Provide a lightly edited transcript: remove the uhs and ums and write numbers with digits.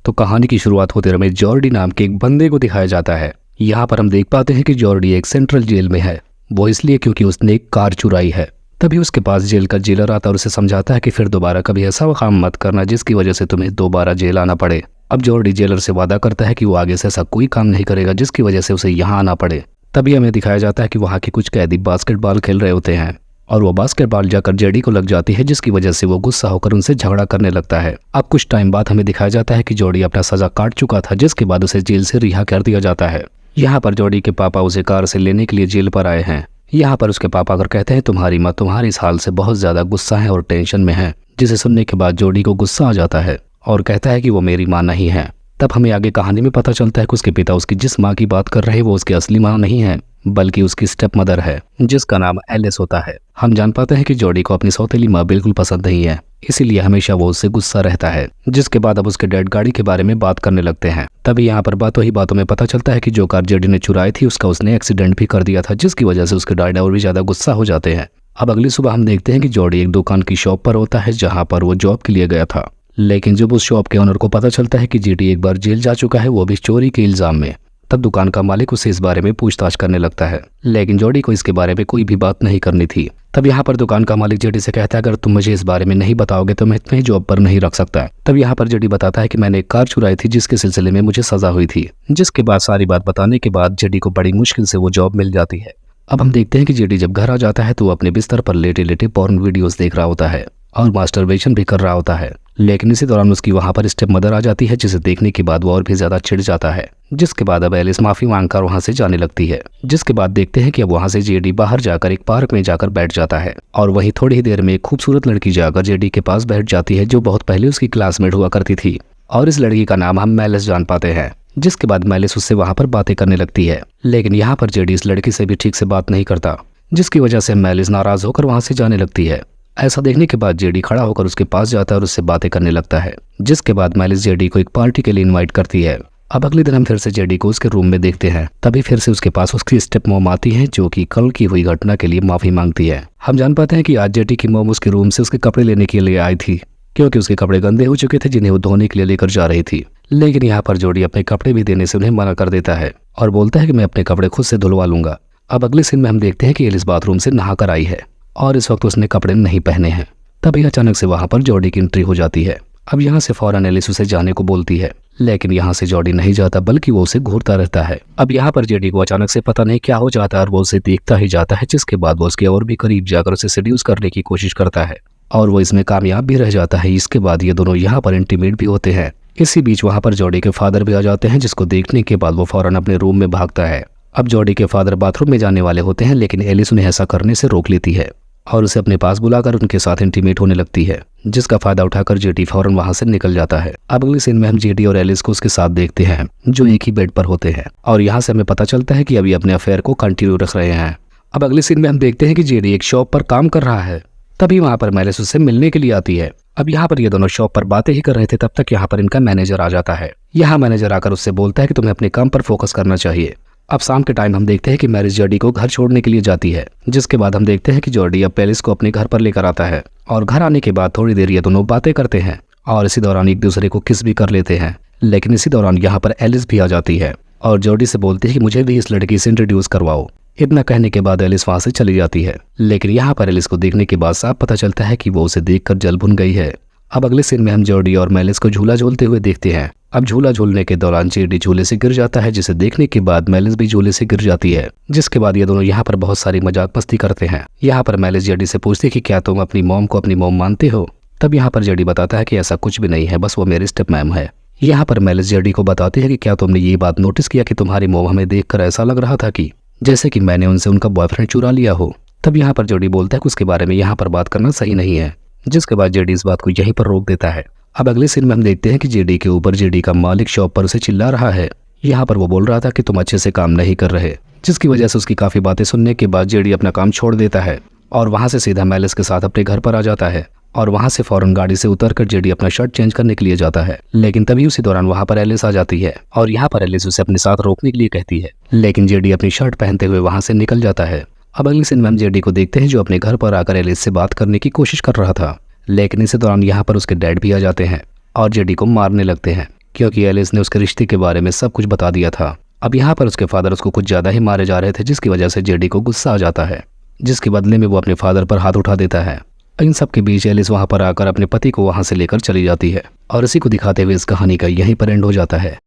तो कहानी की शुरुआत होते रमेश जॉर्डी नाम के एक बंदे को दिखाया जाता है। यहाँ पर हम देख पाते हैं कि जॉर्डी एक सेंट्रल जेल में है। वो इसलिए क्योंकि उसने एक कार चुराई है। तभी उसके पास जेल का जेलर आता है और उसे समझाता है कि फिर दोबारा कभी ऐसा काम मत करना जिसकी वजह से तुम्हें दोबारा जेल आना पड़े। अब जॉर्डी जेलर से वादा करता है कि वो आगे से ऐसा कोई काम नहीं करेगा जिसकी वजह से उसे यहाँ आना पड़े। तभी हमें दिखाया जाता है कि वहाँ के कुछ कैदी बास्केटबॉल खेल रहे होते हैं और वो बास्केटबॉल जाकर जेडी को लग जाती है, जिसकी वजह से वो गुस्सा होकर उनसे झगड़ा करने लगता है। अब कुछ टाइम बाद हमें दिखाया जाता है कि जॉर्डी अपना सजा काट चुका था, जिसके बाद उसे जेल से रिहा कर दिया जाता है। यहाँ पर जॉर्डी के पापा उसे कार से लेने के लिए जेल पर आए हैं। यहाँ पर उसके पापा अगर कहते हैं तुम्हारी माँ तुम्हारे इस हाल से बहुत ज्यादा गुस्सा है और टेंशन में है, जिसे सुनने के बाद जॉर्डी को गुस्सा आ जाता है और कहता है कि वो मेरी माँ नहीं है। तब हमें आगे कहानी में पता चलता है कि उसके पिता उसकी जिस माँ की बात कर रहे हैं वो उसकी असली माँ नहीं है, बल्कि उसकी स्टेप मदर है, जिसका नाम एलिस होता है। हम जान पाते हैं कि जॉर्डी को अपनी सौतेली माँ बिल्कुल पसंद नहीं है, इसीलिए हमेशा वो उससे गुस्सा रहता है। जिसके बाद अब उसके डेड गाड़ी के बारे में बात करने लगते हैं। तभी यहाँ पर बातों ही बातों में पता चलता है कि जो कार जॉर्डी ने चुराई थी उसका उसने एक्सीडेंट भी कर दिया था, जिसकी वजह से उसके डैड और भी ज्यादा गुस्सा हो जाते हैं। अब अगली सुबह हम देखते हैं कि जॉर्डी एक दुकान की शॉप पर होता है जहाँ पर वो जॉब के लिए गया था। लेकिन जब उस शॉप के ओनर को पता चलता है कि जीडी एक बार जेल जा चुका है, वो भी चोरी के इल्जाम में, तब दुकान का मालिक उसे इस बारे में पूछताछ करने लगता है। लेकिन जॉर्डी को इसके बारे में कोई भी बात नहीं करनी थी। तब यहाँ पर दुकान का मालिक जेडी से कहता है अगर तुम मुझे इस बारे में नहीं बताओगे तो मैं तुम्हें जॉब पर नहीं रख सकता। तब यहाँ पर जेडी बताता है कि मैंने एक कार चुराई थी जिसके सिलसिले में मुझे सजा हुई थी। जिसके बाद सारी बात बताने के बाद जेडी को बड़ी मुश्किल से वो जॉब मिल जाती है। अब हम देखते हैं कि जेडी जब घर आ जाता है तो वो अपने बिस्तर पर लेटे लेटे पॉर्न वीडियोस देख रहा होता है और मास्टरबेशन भी कर रहा होता है। लेकिन इसी दौरान उसकी वहां पर स्टेप मदर आ जाती है, जिसे देखने के बाद वो और भी ज्यादा चिढ़ जाता है। जिसके बाद अब एलिस माफी मांगकर वहां से जाने लगती है। जिसके बाद देखते हैं कि अब वहां से जेडी बाहर जाकर एक पार्क में जाकर बैठ जाता है और वहीं थोड़ी ही देर में एक खूबसूरत लड़की जाकर जेडी के पास बैठ जाती है, जो बहुत पहले उसकी क्लासमेट हुआ करती थी और इस लड़की का नाम हम मेलिस जान पाते हैं। जिसके बाद मेलिस उससे वहां पर बातें करने लगती है, लेकिन यहाँ पर जेडी इस लड़की से भी ठीक से बात नहीं करता, जिसकी वजह से मेलिस नाराज होकर वहां से जाने लगती है। ऐसा देखने के बाद जेडी खड़ा होकर उसके पास जाता है और उससे बातें करने लगता है। जिसके बाद मेलिस जेडी को एक पार्टी के लिए इनवाइट करती है। अब अगले दिन हम फिर से जेडी को उसके रूम में देखते हैं। तभी फिर से उसके पास उसकी स्टेप मॉम आती है, जो कि कल की हुई घटना के लिए माफी मांगती है। हम जान पाते हैं कि आज जेडी की मॉम उसके रूम से उसके कपड़े लेने के लिए आई थी, क्योंकि उसके कपड़े गंदे हो चुके थे जिन्हें वो धोने के लिए लेकर जा रही थी। लेकिन यहाँ पर जॉर्डी अपने कपड़े भी देने से उन्हें मना कर देता है और बोलता है कि मैं अपने कपड़े खुद से धुलवा लूंगा। अब अगले सीन में हम देखते हैं कि एलिस बाथरूम से नहा कर आई है और इस वक्त उसने कपड़े नहीं पहने हैं। तभी अचानक से वहां पर जॉर्डी की एंट्री हो जाती है। अब यहाँ से फौरन एलिस उसे जाने को बोलती है, लेकिन यहाँ से जॉर्डी नहीं जाता बल्कि वो उसे घूरता रहता है। अब यहाँ पर जेडी को अचानक से पता नहीं क्या हो जाता है और वो उसे देखता ही जाता है, जिसके बाद वो उसके और भी करीब जाकर उसे सेड्यूस करने की कोशिश करता है और वो इसमें कामयाब भी रह जाता है। इसके बाद ये दोनों यहाँ पर इंटीमेट भी होते हैं। इसी बीच वहां पर जॉर्डी के फादर भी आ जाते हैं, जिसको देखने के बाद वो फौरन अपने रूम में भागता है। अब जॉर्डी के फादर बाथरूम में जाने वाले होते हैं, लेकिन एलिस उन्हें ऐसा करने से रोक लेती है और उसे अपने पास बुलाकर उनके साथ इंटीमेट होने लगती है, जिसका फायदा उठाकर जेडी फौरन वहां से निकल जाता है। अब अगले सीन में हम जेडी और एलिस को उसके साथ देखते हैं, जो एक ही बेड पर होते हैं और यहाँ से हमें पता चलता है कि अभी अपने अफेयर को कंटिन्यू रख रहे हैं। अब अगले सीन में हम देखते हैं कि जेडी एक शॉप पर काम कर रहा है। तभी वहां पर मेलिस उससे मिलने के लिए आती है। अब यहाँ पर ये दोनों शॉप पर बातें ही कर रहे थे, तब तक यहाँ पर इनका मैनेजर आ जाता है। यहाँ मैनेजर आकर उससे बोलता है कि तुम्हें अपने काम पर फोकस करना चाहिए। अब शाम के टाइम हम देखते हैं कि मैरिज जॉर्डी को घर छोड़ने के लिए जाती है। जिसके बाद हम देखते हैं कि जॉर्डी अब एलिस को अपने घर पर लेकर आता है और घर आने के बाद थोड़ी देर ये दोनों बातें करते हैं और इसी दौरान एक दूसरे को किस भी कर लेते हैं। लेकिन इसी दौरान यहाँ पर एलिस भी आ जाती है और जॉर्डी से बोलती है कि मुझे भी इस लड़की से इंट्रोड्यूस करवाओ। इतना कहने के बाद एलिस वहां से चली जाती है, लेकिन यहाँ पर एलिस को देखने के बाद साफ पता चलता है कि वो उसे देखकर जल भुन गई है। अब अगले सीन में हम जॉर्डी और मेलिस को झूला झूलते हुए देखते हैं। अब झूला झूलने के दौरान जेडी झूले से गिर जाता है, जिसे देखने के बाद मेलिस भी झूले से गिर जाती है। जिसके बाद ये दोनों यहाँ पर बहुत सारी मजाक मस्ती करते हैं। यहाँ पर मेलिस जेडी से पूछती है कि क्या तुम अपनी मॉम को अपनी मॉम मानते हो। तब यहाँ पर जेडी बताता है कि ऐसा कुछ भी नहीं है, बस वो मेरी स्टेप मैम है। यहाँ पर मेलिस जेडी को बताती है कि क्या तुमने ये बात नोटिस किया कि तुम्हारी मॉम हमें देखकर ऐसा लग रहा था कि जैसे कि मैंने उनसे उनका बॉयफ्रेंड चुरा लिया हो। तब यहाँ पर जेडी बोलता है कि उसके बारे में यहाँ पर बात करना सही नहीं है। जिसके बाद जेडी इस बात को यहीं पर रोक देता है। अब अगले सीन में हम देखते हैं कि जेडी के ऊपर जेडी का मालिक शॉप पर उसे चिल्ला रहा है। यहाँ पर वो बोल रहा था कि तुम अच्छे से काम नहीं कर रहे, जिसकी वजह से उसकी काफी बातें सुनने के बाद जेडी अपना काम छोड़ देता है और वहां से सीधा मेलिस के साथ अपने घर पर आ जाता है और वहां से फौरन गाड़ी से उतरकर जेडी अपना शर्ट चेंज करने के लिए जाता है। लेकिन तभी उसी दौरान वहां पर एलिस आ जाती है और यहाँ पर एलिस उसे अपने साथ रोकने के लिए कहती है, लेकिन जेडी अपनी शर्ट पहनते हुए वहां से निकल जाता है। अब अगले सीन में हम जेडी को देखते हैं, जो अपने घर पर आकर एलिस से बात करने की कोशिश कर रहा था। लेकिन इसी दौरान यहाँ पर उसके डैड भी आ जाते हैं और जेडी को मारने लगते हैं। क्योंकि एलिस ने उसके रिश्ते के बारे में सब कुछ बता दिया था। अब यहाँ पर उसके फादर उसको कुछ ज़्यादा ही मारे जा रहे थे, जिसकी वजह से जेडी को गुस्सा आ जाता है, जिसके बदले में वो अपने फादर पर हाथ उठा देता है। इन सब के बीच एलिस वहाँ पर आकर अपने पति को वहाँ से लेकर चली जाती है और इसी को दिखाते हुए इस कहानी का यहीं पर एंड हो जाता है।